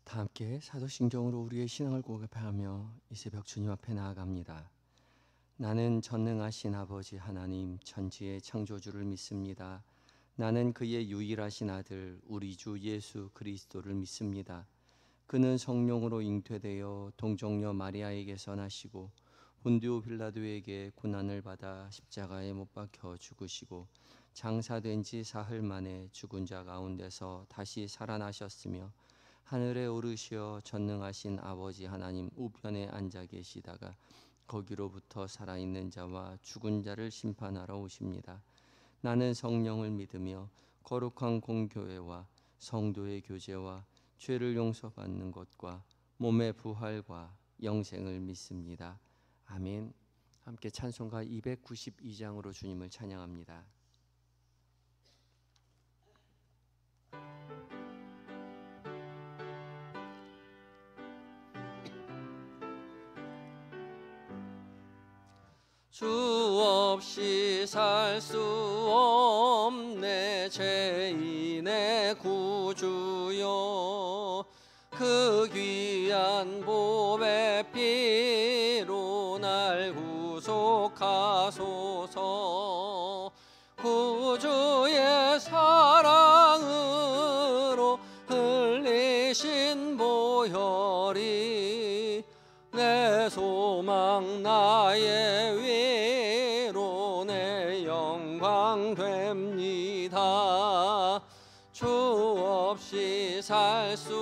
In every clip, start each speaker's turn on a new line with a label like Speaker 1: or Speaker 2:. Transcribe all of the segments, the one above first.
Speaker 1: 다 함께 사도신경으로 우리의 신앙을 고백하며 이 새벽 주님 앞에 나아갑니다. 나는 전능하신 아버지 하나님 천지의 창조주를 믿습니다. 나는 그의 유일하신 아들 우리 주 예수 그리스도를 믿습니다. 그는 성령으로 잉태되어 동정녀 마리아에게서 나시고 본디오 빌라도에게 고난을 받아 십자가에 못 박혀 죽으시고 장사된 지 사흘 만에 죽은 자 가운데서 다시 살아나셨으며 하늘에 오르시어 전능하신 아버지 하나님 우편에 앉아 계시다가 거기로부터 살아있는 자와 죽은 자를 심판하러 오십니다. 나는 성령을 믿으며 거룩한 공교회와 성도의 교제와 죄를 용서받는 것과 몸의 부활과 영생을 믿습니다. 아멘. 함께 찬송가 292장으로 주님을 찬양합니다. 주 없이 살 수 없네 죄인의 구주여 그 귀한 보배 피로 날 구속하소서 구주의 사랑으로 흘리신 보혈이 내 소망 나의 위로 내 영광 됩니다. 주 없이 살 수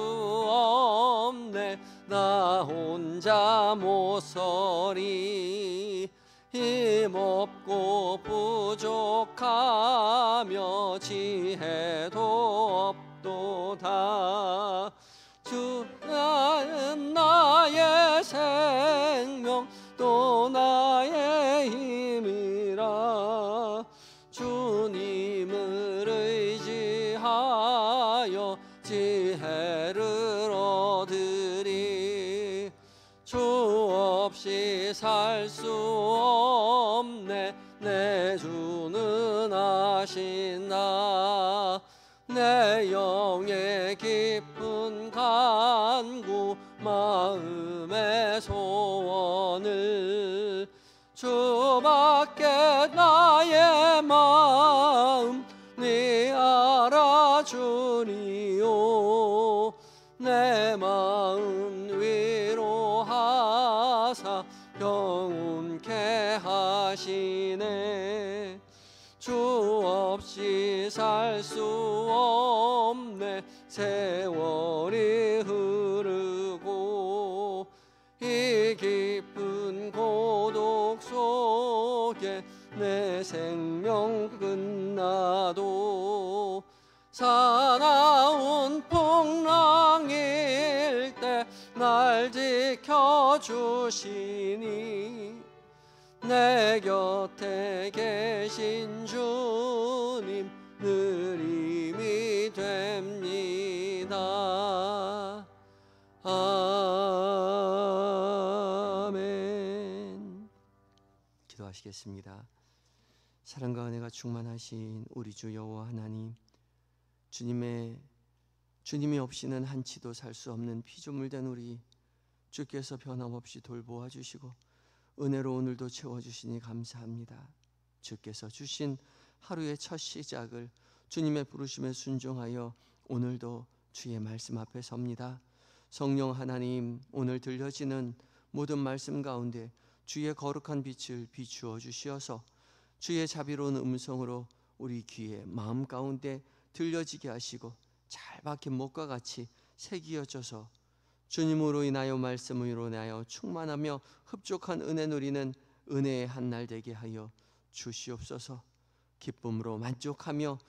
Speaker 1: 없네 나 혼자 못 서리 힘없고 부족하며 지혜도 없도다. 주 나는 나의 생명 또 나의 힘이라 주님을 의지하여 지혜를 얻으리. 주 없이 살 수 없네 내 주는 아시나 내 영의 깊은 간구 마음의 소원을 주밖에 나의 마음 네 알아주니요 내 마음 위로하사 평온케 하시네. 주 없이 살 수 없네 세월이 흐르고 이 깊은 고독 속에 내 생명 끝나도 사나운 풍랑일 때 날 지켜주시니 내 곁에 계신 주님 늘 힘이 됩니다. 아멘. 기도하시겠습니다. 사랑과 은혜가 충만하신 우리 주 여호와 하나님, 주님이 없이는 한치도 살 수 없는 피조물된 우리 주께서 변함없이 돌보아 주시고 은혜로 오늘도 채워주시니 감사합니다. 주께서 주신 하루의 첫 시작을 주님의 부르심에 순종하여 오늘도 주의 말씀 앞에 섭니다. 성령 하나님, 오늘 들려지는 모든 말씀 가운데 주의 거룩한 빛을 비추어 주시어서 주의 자비로운 음성으로 우리 귀에 마음 가운데 들려지게 하시고 잘 박힌 못과 같이 새기어져서 주님으로 인하여 말씀으로 인하여 충만하며 흡족한 은혜 누리는 은혜의 한날 되게 하여 주시옵소서. 기쁨으로 만족하며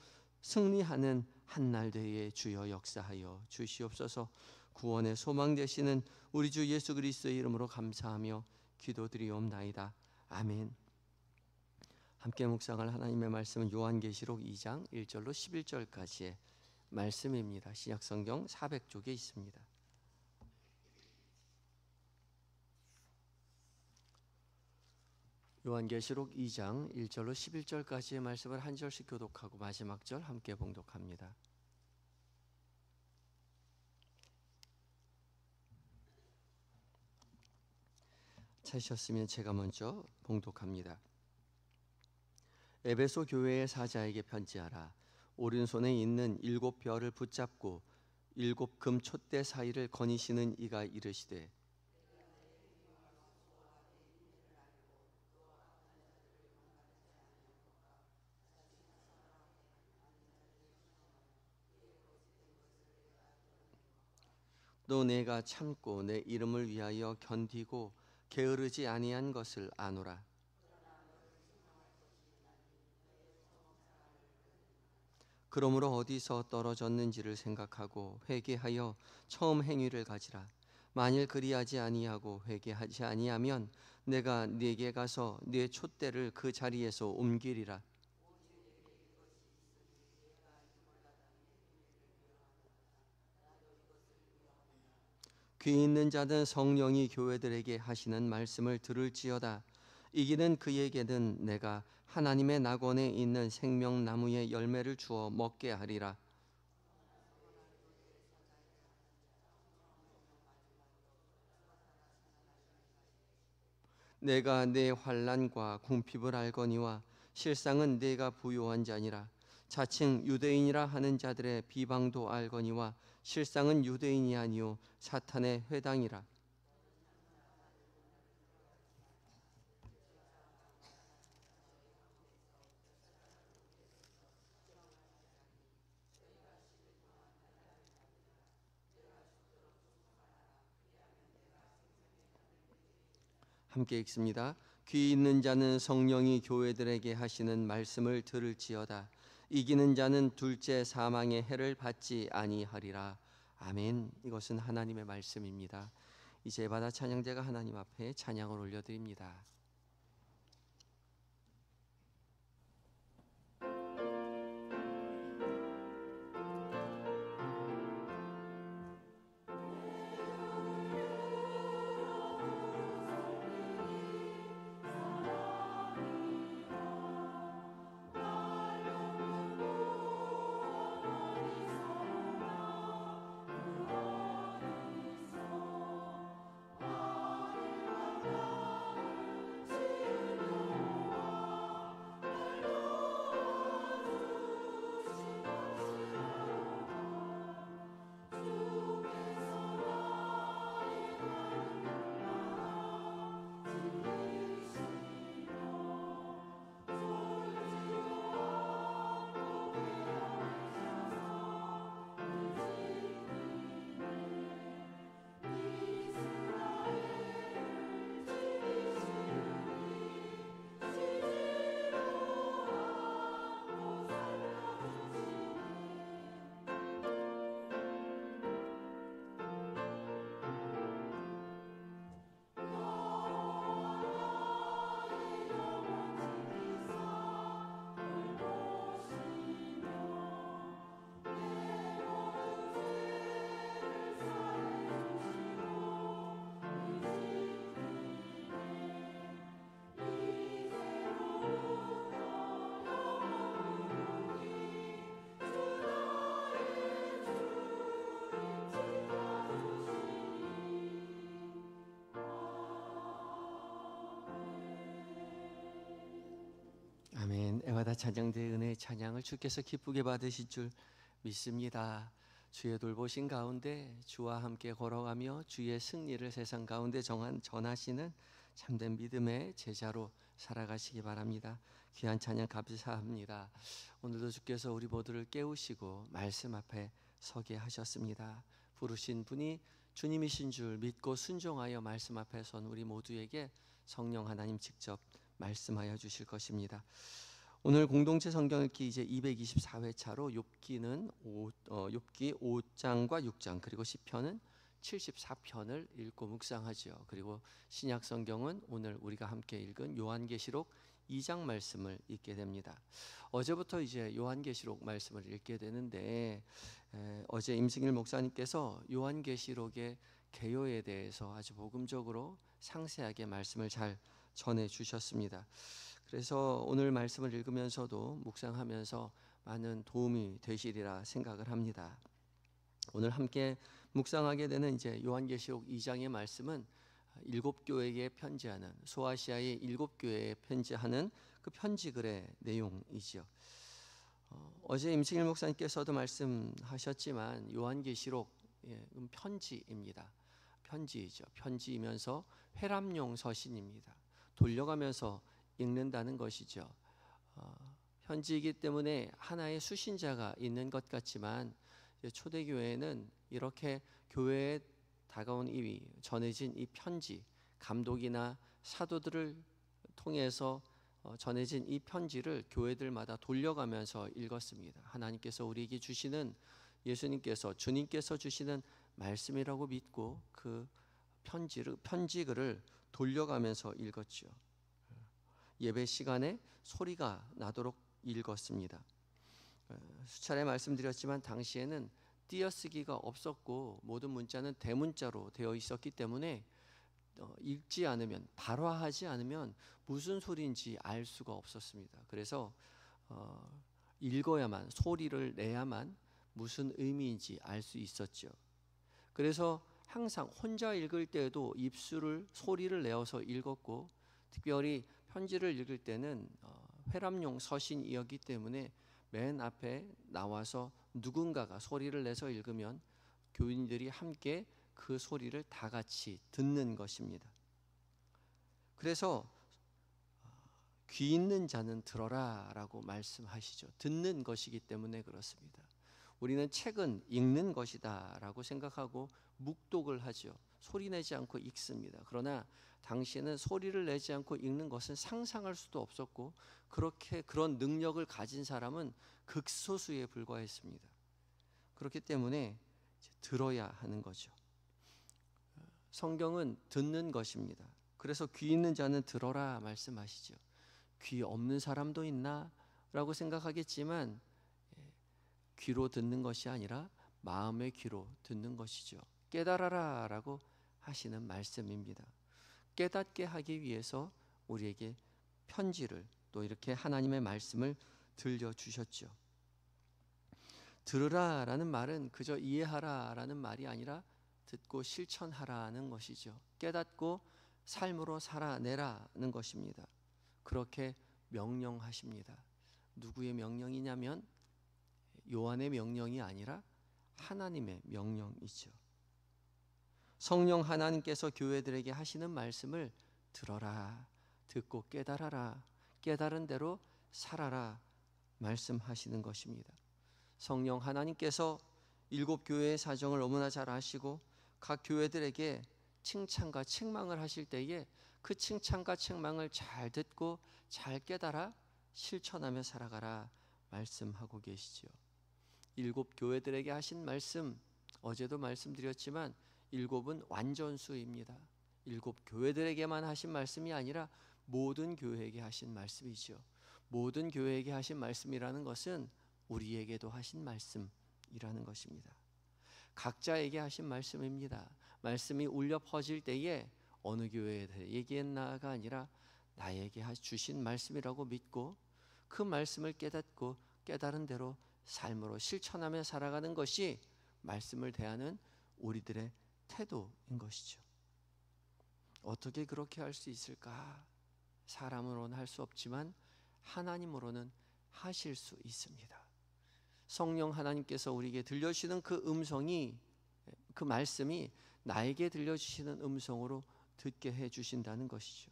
Speaker 1: 승리하는 한날 되에 주여 역사하여 주시옵소서. 구원의 소망 되시는 우리 주 예수 그리스도의 이름으로 감사하며 기도드리옵나이다. 아멘. 함께 묵상할 하나님의 말씀은 요한계시록 2장 1절로 11절까지의 말씀입니다. 신약성경 400쪽에 있습니다. 요한계시록 2장 1절로 11절까지의 말씀을 한 절씩 교독하고 마지막 절 함께 봉독합니다. 찾으셨으면 제가 먼저 봉독합니다. 에베소 교회의 사자에게 편지하라. 오른손에 있는 7별을 붙잡고 7금 촛대 사이를 거니시는 이가 이르시되 또 내가 참고 내 이름을 위하여 견디고 게으르지 아니한 것을 아노라. 그러므로 어디서 떨어졌는지를 생각하고 회개하여 처음 행위를 가지라. 만일 그리하지 아니하고 회개하지 아니하면 내가 네게 가서 네 촛대를 그 자리에서 옮기리라. 귀 있는 자는 성령이 교회들에게 하시는 말씀을 들을지어다. 이기는 그에게는 내가 하나님의 낙원에 있는 생명나무의 열매를 주어 먹게 하리라. 내가 내 환난과 궁핍을 알거니와 실상은 내가 부요한 자니라. 자칭 유대인이라 하는 자들의 비방도 알거니와 실상은 유대인이 아니요 사탄의 회당이라. 함께 읽습니다. 귀 있는 자는 성령이 교회들에게 하시는 말씀을 들을지어다. 이기는 자는 둘째 사망의 해를 받지 아니하리라. 아멘. 이것은 하나님의 말씀입니다. 이제 바다 찬양대가 하나님 앞에 찬양을 올려드립니다. 아멘. 애와다 찬양대의 은혜의 찬양을 주께서 기쁘게 받으실 줄 믿습니다. 주의 돌보신 가운데 주와 함께 걸어가며 주의 승리를 세상 가운데 전하시는 참된 믿음의 제자로 살아가시기 바랍니다. 귀한 찬양 감사합니다. 오늘도 주께서 우리 모두를 깨우시고 말씀 앞에 서게 하셨습니다. 부르신 분이 주님이신 줄 믿고 순종하여 말씀 앞에 선 우리 모두에게 성령 하나님 직접 말씀하여 주실 것입니다. 오늘 공동체 성경 읽기 이제 224회차로 욥기 5장과 6장 그리고 시편은 74편을 읽고 묵상하죠. 그리고 신약 성경은 오늘 우리가 함께 읽은 요한계시록 2장 말씀을 읽게 됩니다. 어제부터 이제 요한계시록 말씀을 읽게 되는데 어제 임승일 목사님께서 요한계시록의 개요에 대해서 아주 복음적으로 상세하게 말씀을 잘 전해 주셨습니다. 그래서 오늘 말씀을 읽으면서도 묵상하면서 많은 도움이 되시리라 생각을 합니다. 오늘 함께 묵상하게 되는 이제 요한계시록 2장의 말씀은 일곱 교회에 편지하는, 소아시아의 일곱 교회에 편지하는 그 편지글의 내용이지요. 어제 임승일 목사님께서도 말씀하셨지만 요한계시록 편지입니다. 편지이죠. 편지이면서 회람용 서신입니다. 돌려가면서 읽는다는 것이죠. 편지이기 때문에 하나의 수신자가 있는 것 같지만 초대교회는 이렇게 교회에 다가온 전해진 이 편지, 감독이나 사도들을 통해서 전해진 이 편지를 교회들마다 돌려가면서 읽었습니다. 하나님께서 우리에게 주시는, 예수님께서, 주님께서 주시는 말씀이라고 믿고 그 편지글을 돌려가면서 읽었죠. 예배 시간에 소리가 나도록 읽었습니다. 수차례 말씀드렸지만 당시에는 띄어쓰기가 없었고 모든 문자는 대문자로 되어 있었기 때문에 읽지 않으면, 발화하지 않으면 무슨 소리인지 알 수가 없었습니다. 그래서 읽어야만, 소리를 내야만 무슨 의미인지 알 수 있었죠. 그래서 항상 혼자 읽을 때에도 소리를 내어서 읽었고, 특별히 편지를 읽을 때는 회람용 서신이었기 때문에 맨 앞에 나와서 누군가가 소리를 내서 읽으면 교인들이 함께 그 소리를 다 같이 듣는 것입니다. 그래서 귀 있는 자는 들어라 라고 말씀하시죠. 듣는 것이기 때문에 그렇습니다. 우리는 책은 읽는 것이다 라고 생각하고 묵독을 하죠. 소리 내지 않고 읽습니다. 그러나 당시에는 소리를 내지 않고 읽는 것은 상상할 수도 없었고, 그런 능력을 가진 사람은 극소수에 불과했습니다. 그렇기 때문에 들어야 하는 거죠. 성경은 듣는 것입니다. 그래서 귀 있는 자는 들어라 말씀하시죠. 귀 없는 사람도 있나? 라고 생각하겠지만 귀로 듣는 것이 아니라 마음의 귀로 듣는 것이죠. 깨달아라 라고 하시는 말씀입니다. 깨닫게 하기 위해서 우리에게 편지를, 또 이렇게 하나님의 말씀을 들려주셨죠. 들으라 라는 말은 그저 이해하라 라는 말이 아니라 듣고 실천하라는 것이죠. 깨닫고 삶으로 살아내라는 것입니다. 그렇게 명령하십니다. 누구의 명령이냐면 요한의 명령이 아니라 하나님의 명령이죠. 성령 하나님께서 교회들에게 하시는 말씀을 들어라, 듣고 깨달아라, 깨달은 대로 살아라 말씀하시는 것입니다. 성령 하나님께서 일곱 교회의 사정을 너무나 잘 아시고 각 교회들에게 칭찬과 책망을 하실 때에 그 칭찬과 책망을 잘 듣고 잘 깨달아 실천하며 살아가라 말씀하고 계시죠. 일곱 교회들에게 하신 말씀, 어제도 말씀드렸지만 일곱은 완전수입니다. 일곱 교회들에게만 하신 말씀이 아니라 모든 교회에게 하신 말씀이죠. 모든 교회에게 하신 말씀이라는 것은 우리에게도 하신 말씀이라는 것입니다. 각자에게 하신 말씀입니다. 말씀이 울려 퍼질 때에 어느 교회에 얘기했나가 아니라 나에게 주신 말씀이라고 믿고 그 말씀을 깨닫고 깨달은 대로 삶으로 실천하며 살아가는 것이 말씀을 대하는 우리들의 태도인 것이죠. 어떻게 그렇게 할 수 있을까? 사람으로는 할 수 없지만 하나님으로는 하실 수 있습니다. 성령 하나님께서 우리에게 들려주시는 그 음성이, 그 말씀이 나에게 들려주시는 음성으로 듣게 해주신다는 것이죠.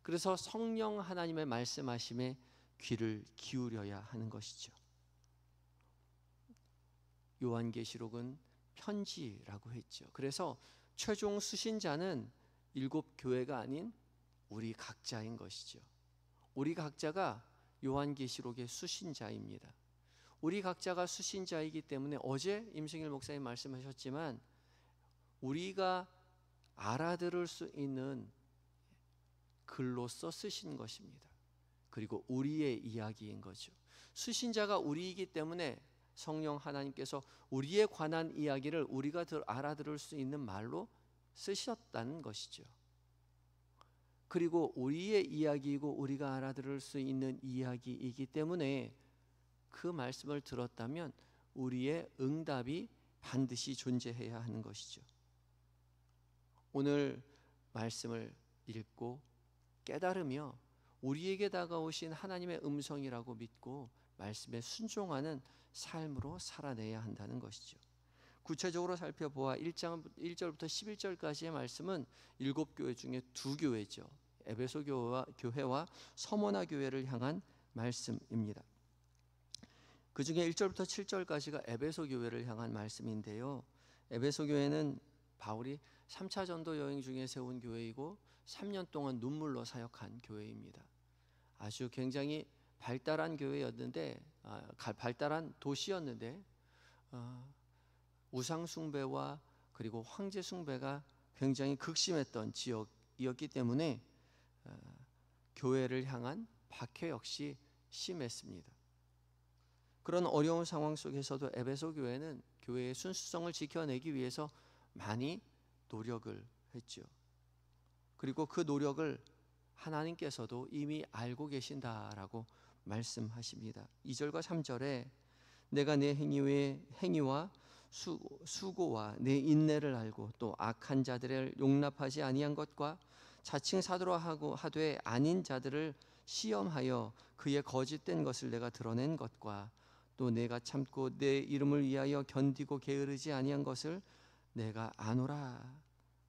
Speaker 1: 그래서 성령 하나님의 말씀하심에 귀를 기울여야 하는 것이죠. 요한계시록은 편지라고 했죠. 그래서 최종 수신자는 일곱 교회가 아닌 우리 각자인 것이죠. 우리 각자가 요한계시록의 수신자입니다. 우리 각자가 수신자이기 때문에 어제 임승일 목사님 말씀하셨지만 우리가 알아들을 수 있는 글로써 쓰신 것입니다. 그리고 우리의 이야기인 거죠. 수신자가 우리이기 때문에 성령 하나님께서 우리에 관한 이야기를 우리가 알아들을 수 있는 말로 쓰셨다는 것이죠. 그리고 우리의 이야기이고 우리가 알아들을 수 있는 이야기이기 때문에 그 말씀을 들었다면 우리의 응답이 반드시 존재해야 하는 것이죠. 오늘 말씀을 읽고 깨달으며 우리에게 다가오신 하나님의 음성이라고 믿고 말씀에 순종하는 삶으로 살아내야 한다는 것이죠. 구체적으로 살펴보아 1장 1절부터 11절까지의 말씀은 7교회 중에 2교회죠. 에베소 교회와 서머나 교회를 향한 말씀입니다. 그 중에 1절부터 7절까지가 에베소 교회를 향한 말씀인데요. 에베소 교회는 바울이 3차 전도 여행 중에 세운 교회이고 3년 동안 눈물로 사역한 교회입니다. 아주 굉장히 발달한 교회였는데, 발달한 도시였는데 우상 숭배와 그리고 황제 숭배가 굉장히 극심했던 지역이었기 때문에 교회를 향한 박해 역시 심했습니다. 그런 어려운 상황 속에서도 에베소 교회는 교회의 순수성을 지켜내기 위해서 많이 노력을 했죠. 그리고 그 노력을 하나님께서도 이미 알고 계신다라고 말씀하십니다. 2절과 3절에 내가 내 행위와 수고와 내 인내를 알고 또 악한 자들을 용납하지 아니한 것과 자칭 사도라 하고 하되 아닌 자들을 시험하여 그의 거짓된 것을 내가 드러낸 것과 또 내가 참고 내 이름을 위하여 견디고 게으르지 아니한 것을 내가 아노라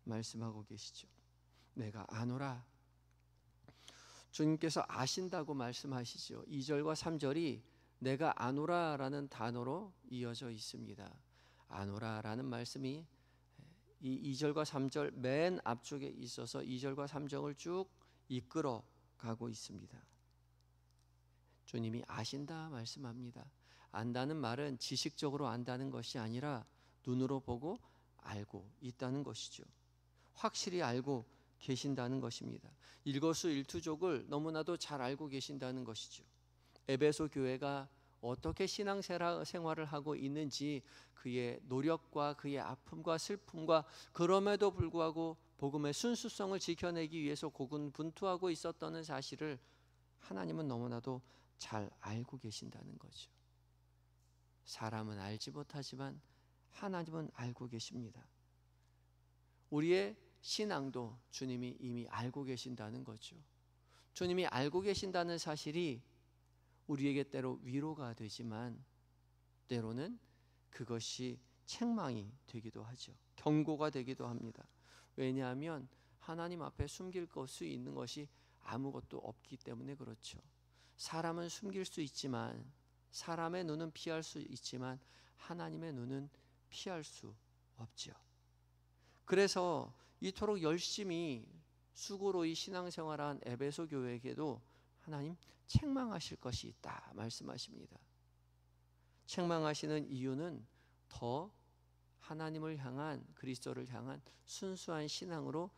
Speaker 1: 말씀하고 계시죠. 내가 아노라. 주님께서 아신다고 말씀하시죠. 2절과 3절이 내가 아노라라는 단어로 이어져 있습니다. 아노라라는 말씀이 이 2절과 3절 맨 앞쪽에 있어서 2절과 3절을 쭉 이끌어 가고 있습니다. 주님이 아신다 말씀합니다. 안다는 말은 지식적으로 안다는 것이 아니라 눈으로 보고 알고 있다는 것이죠. 확실히 알고 계신다는 것입니다. 일거수일투족을 너무나도 잘 알고 계신다는 것이죠. 에베소 교회가 어떻게 신앙생활을 하고 있는지 그의 노력과 그의 아픔과 슬픔과 그럼에도 불구하고 복음의 순수성을 지켜내기 위해서 고군분투하고 있었다는 사실을 하나님은 너무나도 잘 알고 계신다는 거죠. 사람은 알지 못하지만 하나님은 알고 계십니다. 우리의 신앙도 주님이 이미 알고 계신다는 거죠. 주님이 알고 계신다는 사실이 우리에게 때로 위로가 되지만 때로는 그것이 책망이 되기도 하죠. 경고가 되기도 합니다. 왜냐하면 하나님 앞에 숨길 수 있는 것이 아무것도 없기 때문에 그렇죠. 사람은 숨길 수 있지만, 사람의 눈은 피할 수 있지만 하나님의 눈은 피할 수 없죠. 그래서 이토록 열심히 수고로이 신앙생활한 에베소 교회에게도 하나님 책망하실 것이 있다 말씀하십니다. 책망하시는 이유는 더 하나님을 향한, 그리스도를 향한 순수한 신앙으로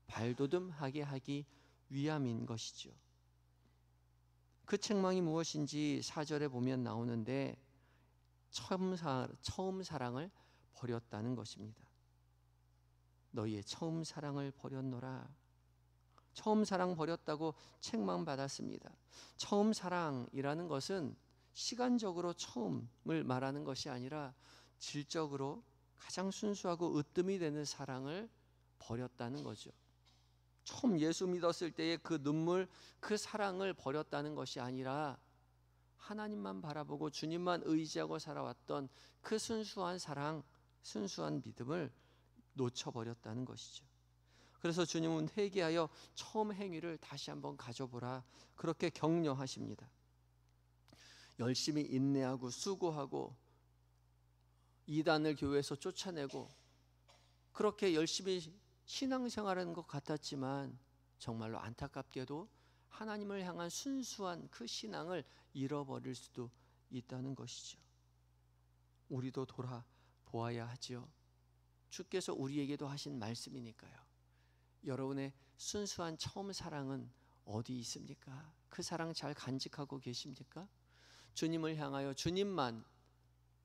Speaker 1: 발돋움하게 하기 위함인 것이죠. 그 책망이 무엇인지 4절에 보면 나오는데 처음 사랑을 버렸다는 것입니다. 너희의 처음 사랑을 버렸노라. 처음 사랑 버렸다고 책망받았습니다. 처음 사랑이라는 것은 시간적으로 처음을 말하는 것이 아니라 질적으로 가장 순수하고 으뜸이 되는 사랑을 버렸다는 거죠. 처음 예수 믿었을 때의 그 눈물, 그 사랑을 버렸다는 것이 아니라 하나님만 바라보고 주님만 의지하고 살아왔던 그 순수한 사랑, 순수한 믿음을 놓쳐버렸다는 것이죠. 그래서 주님은 회개하여 처음 행위를 다시 한번 가져보라 그렇게 격려하십니다. 열심히 인내하고 수고하고 이단을 교회에서 쫓아내고 그렇게 열심히 신앙생활하는 것 같았지만 정말로 안타깝게도 하나님을 향한 순수한 그 신앙을 잃어버릴 수도 있다는 것이죠. 우리도 돌아보아야 하지요. 주께서 우리에게도 하신 말씀이니까요. 여러분의 순수한 처음 사랑은 어디 있습니까? 그 사랑 잘 간직하고 계십니까? 주님을 향하여 주님만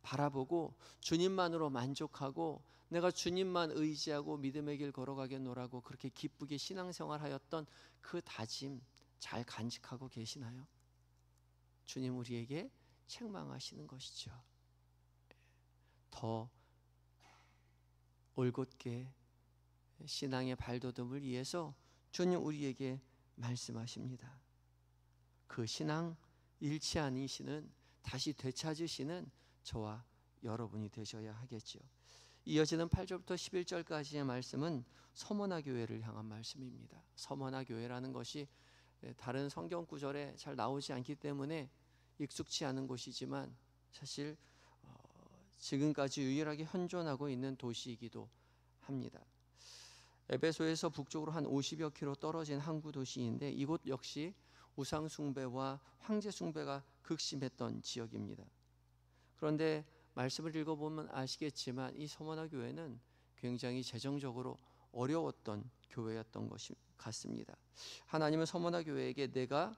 Speaker 1: 바라보고 주님만으로 만족하고 내가 주님만 의지하고 믿음의 길 걸어가겠노라고 그렇게 기쁘게 신앙생활하였던 그 다짐 잘 간직하고 계시나요? 주님 우리에게 책망하시는 것이죠. 더 올곧게 신앙의 발돋움을 위해서 주님 우리에게 말씀하십니다. 그 신앙 잃지 않으시는, 다시 되찾으시는 저와 여러분이 되셔야 하겠죠. 이어지는 8절부터 11절까지의 말씀은 서머나 교회를 향한 말씀입니다. 서머나 교회라는 것이 다른 성경 구절에 잘 나오지 않기 때문에 익숙치 않은 곳이지만 사실 지금까지 유일하게 현존하고 있는 도시이기도 합니다. 에베소에서 북쪽으로 한 50여 킬로 떨어진 항구 도시인데 이곳 역시 우상 숭배와 황제 숭배가 극심했던 지역입니다. 그런데 말씀을 읽어보면 아시겠지만 이 서머나 교회는 굉장히 재정적으로 어려웠던 교회였던 것 같습니다. 하나님은 서머나 교회에게 내가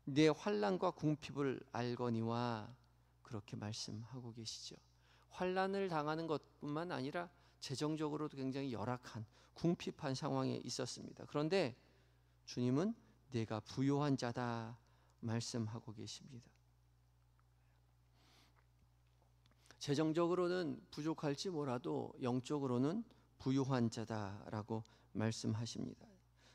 Speaker 1: 네 환난과 궁핍을 알거니와 그렇게 말씀하고 계시죠. 환난을 당하는 것뿐만 아니라 재정적으로도 굉장히 열악한 궁핍한 상황에 있었습니다. 그런데 주님은 내가 부요한 자다 말씀하고 계십니다. 재정적으로는 부족할지 몰라도 영적으로는 부요한 자다라고 말씀하십니다.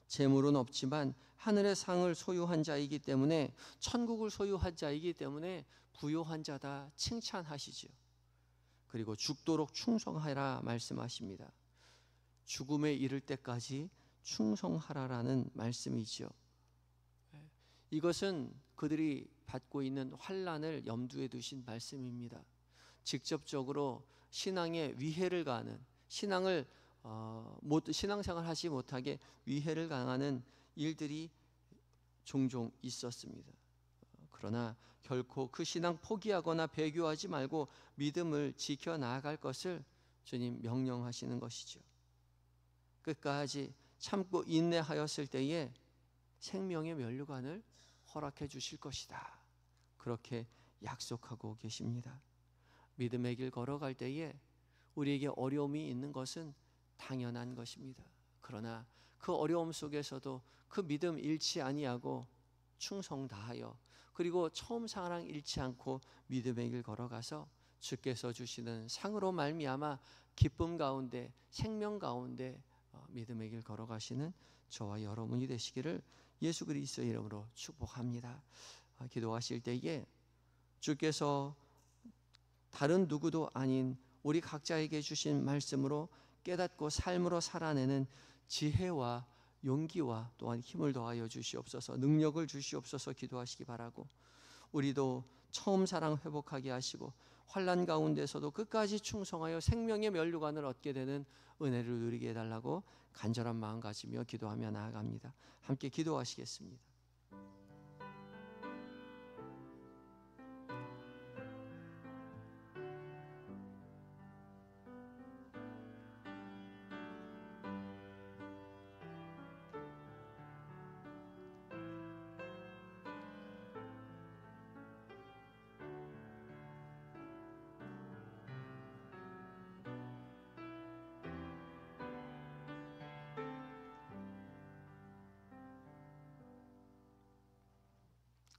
Speaker 1: 재물은 없지만 하늘의 상을 소유한 자이기 때문에, 천국을 소유한 자이기 때문에 부요한 자다 칭찬하시죠. 그리고 죽도록 충성하라 말씀하십니다. 죽음에 이를 때까지 충성하라라는 말씀이죠. 이것은 그들이 받고 있는 환난을 염두에 두신 말씀입니다. 직접적으로 신앙에 위해를 가하는, 신앙생활 하지 못하게 위해를 가하는 일들이 종종 있었습니다. 그러나 결코 그 신앙 포기하거나 배교하지 말고 믿음을 지켜 나아갈 것을 주님 명령하시는 것이죠. 끝까지 참고 인내하였을 때에 생명의 면류관을 허락해 주실 것이다. 그렇게 약속하고 계십니다. 믿음의 길 걸어갈 때에 우리에게 어려움이 있는 것은 당연한 것입니다. 그러나 그 어려움 속에서도 그 믿음 잃지 아니하고 충성 다하여, 그리고 처음 사랑 잃지 않고 믿음의 길 걸어가서 주께서 주시는 상으로 말미암아 기쁨 가운데, 생명 가운데 믿음의 길 걸어가시는 저와 여러분이 되시기를 예수 그리스도의 이름으로 축복합니다. 기도하실 때에 주께서 다른 누구도 아닌 우리 각자에게 주신 말씀으로 깨닫고 삶으로 살아내는 지혜와 용기와 또한 힘을 더하여 주시옵소서, 능력을 주시옵소서 기도하시기 바라고, 우리도 처음 사랑 회복하게 하시고 환난 가운데서도 끝까지 충성하여 생명의 면류관을 얻게 되는 은혜를 누리게 해달라고 간절한 마음 가지며 기도하며 나아갑니다. 함께 기도하시겠습니다.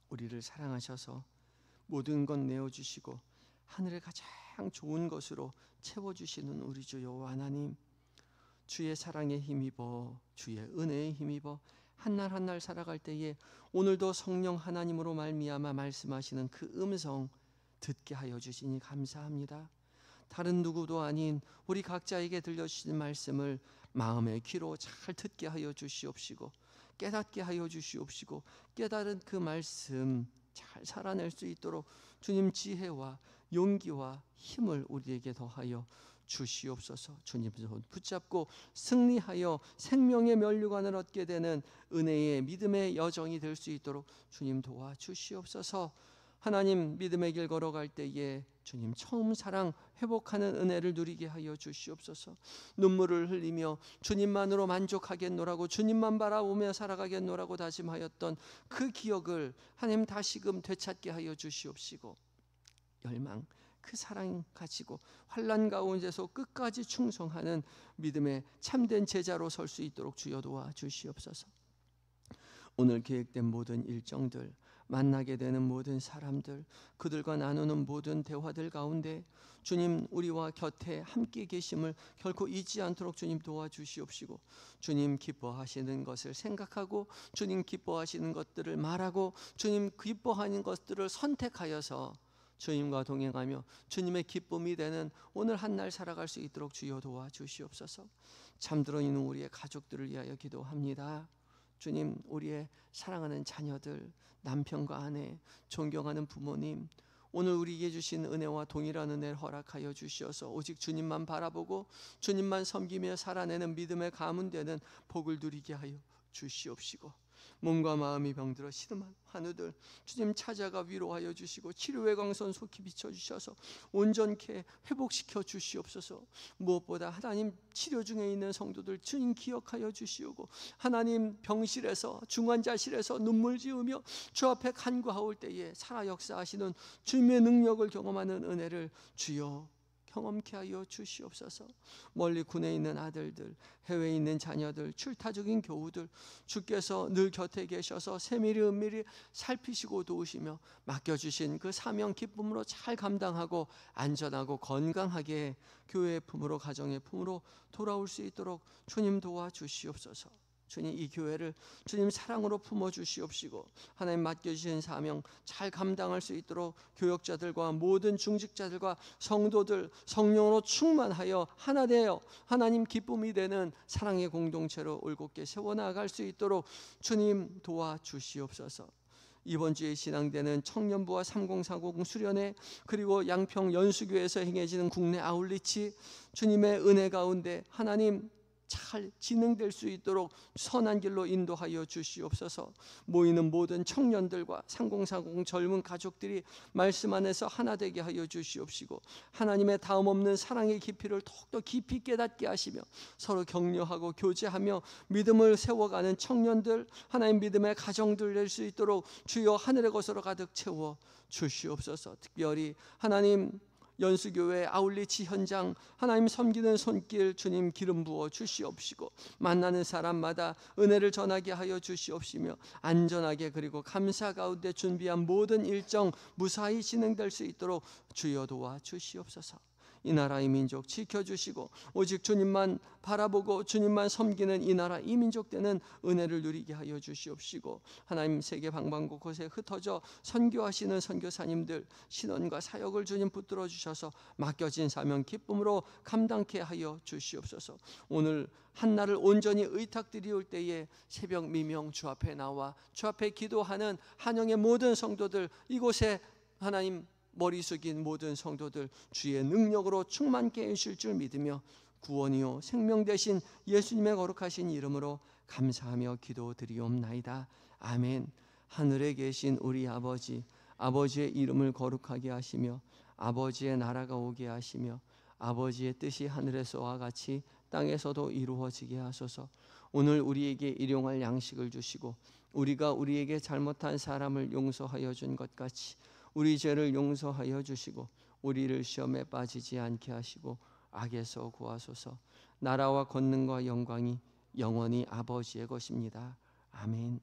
Speaker 1: 우리를 사랑하셔서 모든 것 내어주시고 하늘의 가장 좋은 것으로 채워주시는 우리 주 여호와 하나님, 주의 사랑에 힘입어, 주의 은혜에 힘입어 한날 한날 살아갈 때에 오늘도 성령 하나님으로 말미암아 말씀하시는 그 음성 듣게 하여 주시니 감사합니다. 다른 누구도 아닌 우리 각자에게 들려주신 말씀을 마음의 귀로 잘 듣게 하여 주시옵시고 깨닫게 하여 주시옵시고 깨달은 그 말씀 잘 살아낼 수 있도록 주님 지혜와 용기와 힘을 우리에게 더하여 주시옵소서. 주님 손 붙잡고 승리하여 생명의 면류관을 얻게 되는 은혜의 믿음의 여정이 될 수 있도록 주님 도와주시옵소서. 하나님, 믿음의 길 걸어갈 때에 주님 처음 사랑 회복하는 은혜를 누리게 하여 주시옵소서. 눈물을 흘리며 주님만으로 만족하겠노라고, 주님만 바라보며 살아가겠노라고 다짐하였던 그 기억을 하나님 다시금 되찾게 하여 주시옵시고, 열망, 그 사랑 가지고 환난 가운데서 끝까지 충성하는 믿음의 참된 제자로 설 수 있도록 주여 도와주시옵소서. 오늘 계획된 모든 일정들, 만나게 되는 모든 사람들, 그들과 나누는 모든 대화들 가운데 주님 우리와 곁에 함께 계심을 결코 잊지 않도록 주님 도와주시옵시고, 주님 기뻐하시는 것을 생각하고 주님 기뻐하시는 것들을 말하고 주님 기뻐하는 것들을 선택하여서 주님과 동행하며 주님의 기쁨이 되는 오늘 한 날 살아갈 수 있도록 주여 도와주시옵소서. 잠들어 있는 우리의 가족들을 위하여 기도합니다. 주님, 우리의 사랑하는 자녀들, 남편과 아내, 존경하는 부모님, 오늘 우리에게 주신 은혜와 동일한 은혜를 허락하여 주시어서 오직 주님만 바라보고 주님만 섬기며 살아내는 믿음의 가문 되는 복을 누리게 하여 주시옵시고, 몸과 마음이 병들어 시름한 환우들 주님 찾아가 위로하여 주시고 치료의 광선 속히 비춰주셔서 온전케 회복시켜 주시옵소서. 무엇보다 하나님 치료 중에 있는 성도들 주님 기억하여 주시오고, 하나님 병실에서 중환자실에서 눈물 지으며 주 앞에 간구하올 때에 살아 역사하시는 주님의 능력을 경험하는 은혜를 주여 경험케 하여 주시옵소서. 멀리 군에 있는 아들들, 해외에 있는 자녀들, 출타적인 교우들 주께서 늘 곁에 계셔서 세밀히 은밀히 살피시고 도우시며 맡겨주신 그 사명 기쁨으로 잘 감당하고 안전하고 건강하게 교회의 품으로 가정의 품으로 돌아올 수 있도록 주님 도와주시옵소서. 주님 이 교회를 주님 사랑으로 품어주시옵시고, 하나님 맡겨주신 사명 잘 감당할 수 있도록 교역자들과 모든 중직자들과 성도들 성령으로 충만하여 하나 되어 하나님 기쁨이 되는 사랑의 공동체로 올곧게 세워나갈 수 있도록 주님 도와주시옵소서. 이번 주에 진행되는 청년부와 3040 수련회, 그리고 양평 연수교회에서 행해지는 국내 아울리치, 주님의 은혜 가운데 하나님 잘 진행될 수 있도록 선한 길로 인도하여 주시옵소서. 모이는 모든 청년들과 3040 젊은 가족들이 말씀 안에서 하나 되게 하여 주시옵시고, 하나님의 다음 없는 사랑의 깊이를 더욱더 깊이 깨닫게 하시며 서로 격려하고 교제하며 믿음을 세워가는 청년들, 하나님 믿음의 가정들 될 수 있도록 주여 하늘의 것으로 가득 채워 주시옵소서. 특별히 하나님 연수교회 아울리치 현장 하나님 섬기는 손길 주님 기름 부어 주시옵시고, 만나는 사람마다 은혜를 전하게 하여 주시옵시며 안전하게 그리고 감사 가운데 준비한 모든 일정 무사히 진행될 수 있도록 주여 도와 주시옵소서. 이 나라 이 민족 지켜주시고 오직 주님만 바라보고 주님만 섬기는 이 나라 이 민족 되는 은혜를 누리게 하여 주시옵시고, 하나님 세계 방방곳곳에 흩어져 선교하시는 선교사님들 신원과 사역을 주님 붙들어 주셔서 맡겨진 사명 기쁨으로 감당케 하여 주시옵소서. 오늘 한날을 온전히 의탁드리올 때에 새벽 미명 주 앞에 나와 주 앞에 기도하는 한영의 모든 성도들, 이곳에 하나님 머리 숙인 모든 성도들 주의 능력으로 충만케 해주실 줄 믿으며 구원이요 생명 되신 예수님의 거룩하신 이름으로 감사하며 기도드리옵나이다. 아멘. 하늘에 계신 우리 아버지, 아버지의 이름을 거룩하게 하시며 아버지의 나라가 오게 하시며 아버지의 뜻이 하늘에서와 같이 땅에서도 이루어지게 하소서. 오늘 우리에게 일용할 양식을 주시고 우리가 우리에게 잘못한 사람을 용서하여 준 것 같이 우리 죄를 용서하여 주시고 우리를 시험에 빠지지 않게 하시고 악에서 구하소서. 나라와 권능과 영광이 영원히 아버지의 것입니다. 아멘.